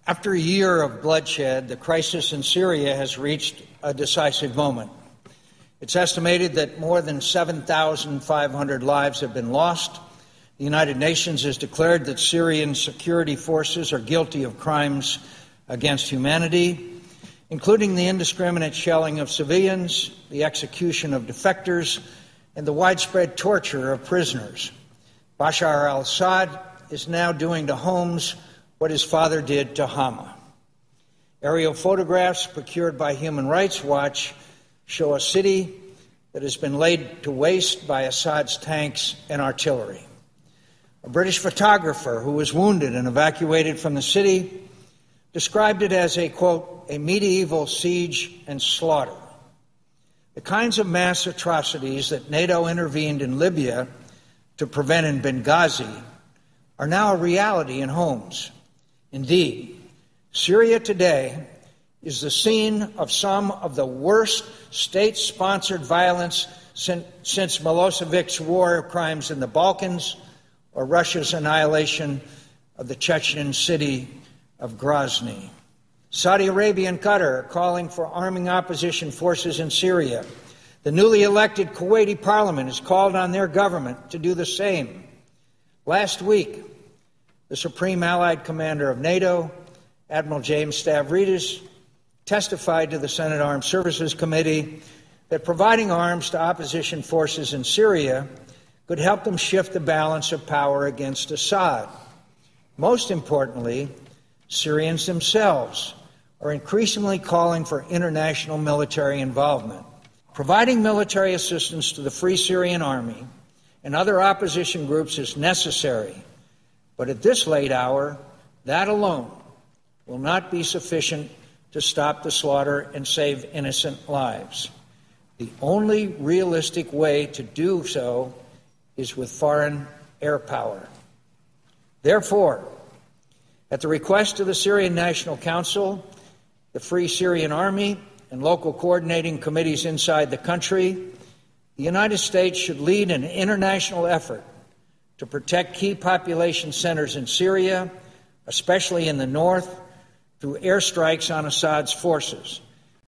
After a year of bloodshed, the crisis in Syria has reached a decisive moment. It's estimated that more than 7,500 lives have been lost. The United Nations has declared that Syrian security forces are guilty of crimes against humanity, including the indiscriminate shelling of civilians, the execution of defectors, and the widespread torture of prisoners. Bashar al-Assad is now doing to Homs what his father did to Hama. Aerial photographs procured by Human Rights Watch show a city that has been laid to waste by Assad's tanks and artillery. A British photographer who was wounded and evacuated from the city described it as a, quote, a medieval siege and slaughter. The kinds of mass atrocities that NATO intervened in Libya to prevent in Benghazi are now a reality in Homs. Indeed, Syria today is the scene of some of the worst state-sponsored violence since Milosevic's war crimes in the Balkans or Russia's annihilation of the Chechen city of Grozny. Saudi Arabia and Qatar are calling for arming opposition forces in Syria. The newly elected Kuwaiti parliament has called on their government to do the same. Last week, the Supreme Allied Commander of NATO, Admiral James Stavridis, testified to the Senate Armed Services Committee that providing arms to opposition forces in Syria could help them shift the balance of power against Assad. Most importantly, Syrians themselves are increasingly calling for international military involvement. Providing military assistance to the Free Syrian Army and other opposition groups is necessary, but at this late hour, that alone will not be sufficient to stop the slaughter and save innocent lives. The only realistic way to do so is with foreign air power. Therefore, at the request of the Syrian National Council, the Free Syrian Army, and local coordinating committees inside the country, the United States should lead an international effort to protect key population centers in Syria, especially in the north, through airstrikes on Assad's forces.